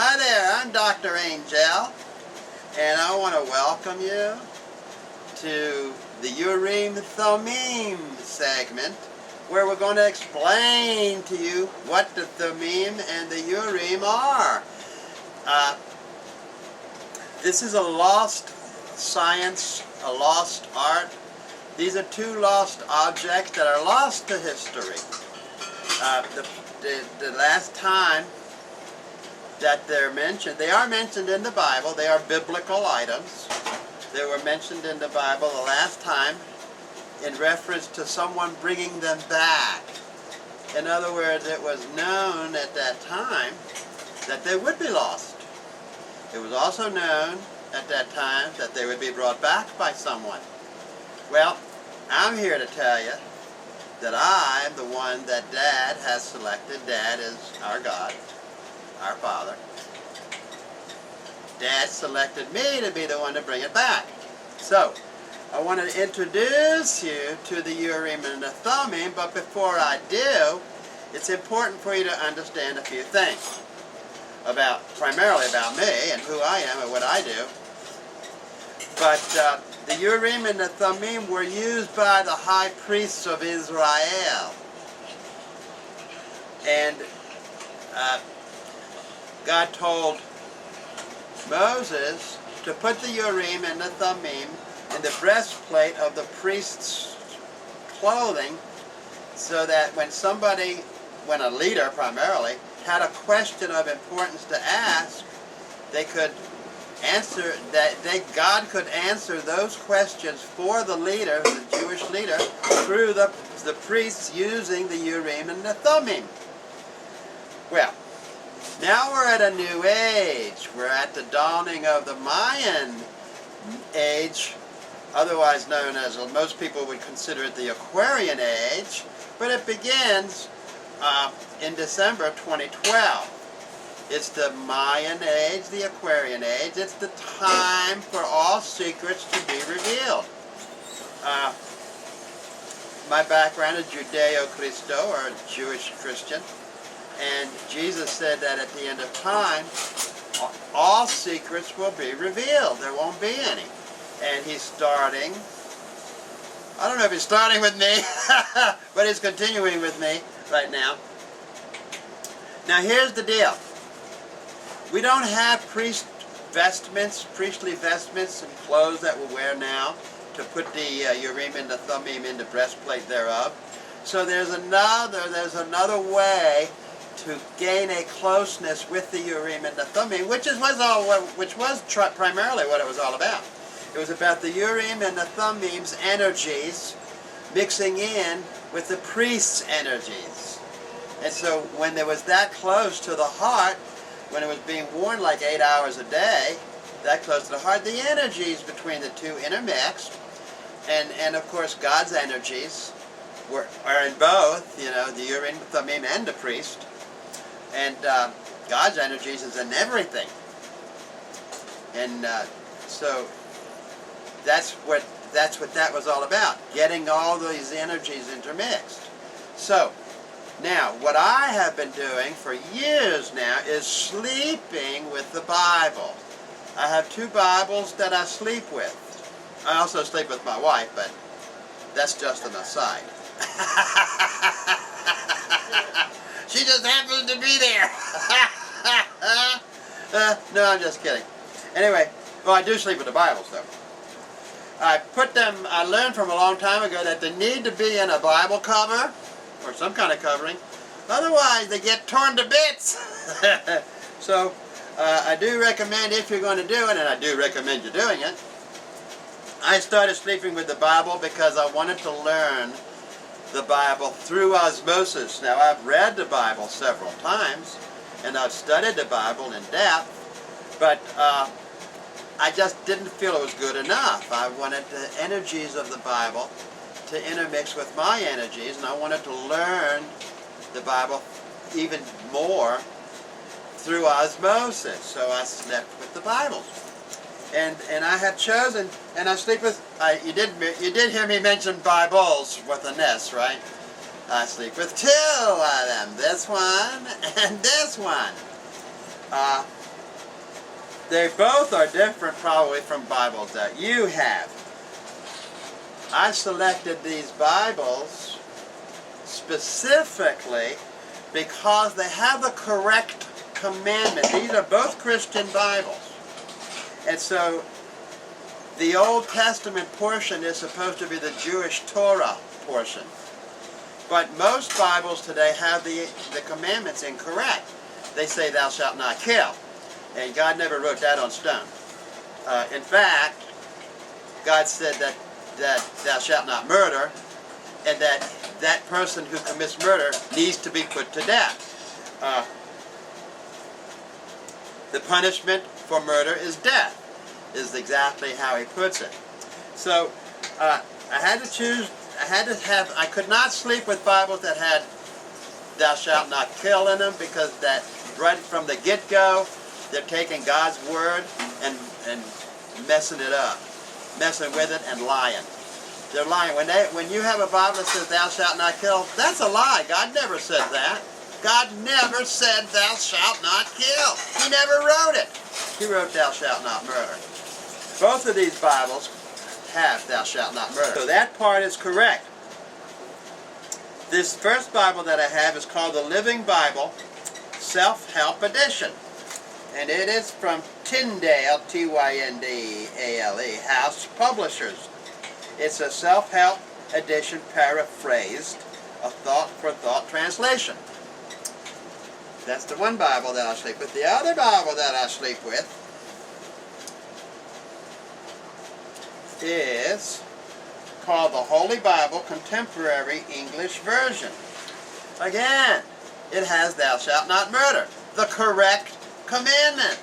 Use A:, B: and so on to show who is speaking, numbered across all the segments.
A: Hi there, I'm Dr. Angel, and I want to welcome you to the Urim Thummim segment, where we're going to explain to you what the Thummim and the Urim are. This is a lost science, a lost art. These are two lost objects that are lost to history. The last time that they're mentioned, they are mentioned in the Bible. They are biblical items. They were mentioned in the Bible the last time in reference to someone bringing them back. In other words, it was known at that time that they would be lost. It was also known at that time that they would be brought back by someone. Well, I'm here to tell you that I'm the one that Dad has selected. Dad is our God, our Father. Dad selected me to be the one to bring it back. So, I want to introduce you to the Urim and the Thummim, but before I do, it's important for you to understand a few things primarily about me and who I am and what I do. But the Urim and the Thummim were used by the high priests of Israel. And God told Moses to put the Urim and the Thummim in the breastplate of the priest's clothing, so that when a leader primarily had a question of importance to ask, they could answer God could answer those questions for the leader, the Jewish leader, through the priests using the Urim and the Thummim. Well, now we're at a new age. We're at the dawning of the Mayan age, otherwise known as, most people would consider it, the Aquarian age, but it begins in December 2012. It's the Mayan age, the Aquarian age. It's the time for all secrets to be revealed. My background is Judeo-Christo, or Jewish Christian, and Jesus said that at the end of time, all secrets will be revealed. There won't be any. And he's starting, I don't know if he's starting with me, but he's continuing with me right now. Now here's the deal. We don't have priestly vestments and clothes that we wear now to put the Urim and the Thummim in the breastplate thereof. So there's another way to gain a closeness with the Urim and the Thummim, which was primarily what it was all about. It was about the Urim and the Thummim's energies mixing in with the priest's energies. And so when there was that close to the heart, when it was being worn like 8 hours a day, that close to the heart, the energies between the two intermixed. And of course God's energies are in both, the Urim, Thummim, and the priest. And God's energies is in everything. And so that's what that was all about, getting all these energies intermixed. So now, what I have been doing for years now is sleeping with the Bible. I have 2 Bibles that I sleep with. I also sleep with my wife, but that's just an aside. She just happens to be there. No, I'm just kidding. Anyway, well, I do sleep with the Bibles, though. I learned from a long time ago that they need to be in a Bible cover, or some kind of covering. Otherwise, they get torn to bits. So, I do recommend, if you're going to do it, and I do recommend you doing it, I started sleeping with the Bible because I wanted to learn the Bible through osmosis. Now, I've read the Bible several times, and I've studied the Bible in depth, but I just didn't feel it was good enough. I wanted the energies of the Bible to intermix with my energies, and I wanted to learn the Bible even more through osmosis. So I slept with the Bible, and I have chosen, and I sleep with. You did hear me mention Bibles with an S, right? I sleep with 2 of them. This one and this one. They both are different probably from Bibles that you have. I selected these Bibles specifically because they have the correct commandment. These are both Christian Bibles. And so the Old Testament portion is supposed to be the Jewish Torah portion. But most Bibles today have the commandments incorrect. They say thou shalt not kill. And God never wrote that on stone. In fact, God said that thou shalt not murder, and that person who commits murder needs to be put to death. The punishment for murder is death, is exactly how he puts it. So I had to choose, I could not sleep with Bibles that had thou shalt not kill in them, because that right from the get-go, they're taking God's word and messing it up, messing with it and lying. They're lying. When you have a Bible that says thou shalt not kill, that's a lie. God never said that. God never said thou shalt not kill. He never wrote it. He wrote thou shalt not murder. Both of these Bibles have thou shalt not murder. So that part is correct. This first Bible that I have is called the Living Bible Self-Help Edition. And it is from Tyndale, T-Y-N-D-A-L-E, House Publishers. It's a self-help edition paraphrased, a thought-for-thought translation. That's the one Bible that I sleep with. The other Bible that I sleep with is called the Holy Bible Contemporary English Version. Again, it has thou shalt not murder, the correct commandment.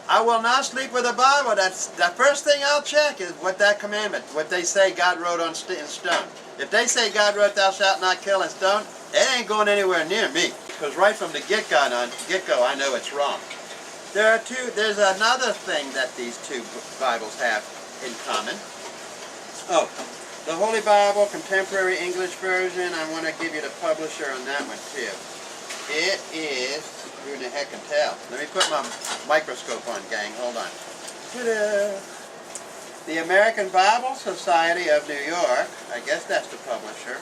A: I will not sleep with a Bible. That's the first thing I'll check, is what that commandment, what they say God wrote in stone. If they say God wrote thou shalt not kill in stone, it ain't going anywhere near me, because right from the get-go I know it's wrong. There's another thing that these two Bibles have in common. Oh, the Holy Bible Contemporary English Version, I want to give you the publisher on that one too. It is, who the heck can tell? Let me put my microscope on, gang. Hold on. Ta-da! The American Bible Society of New York. I guess that's the publisher.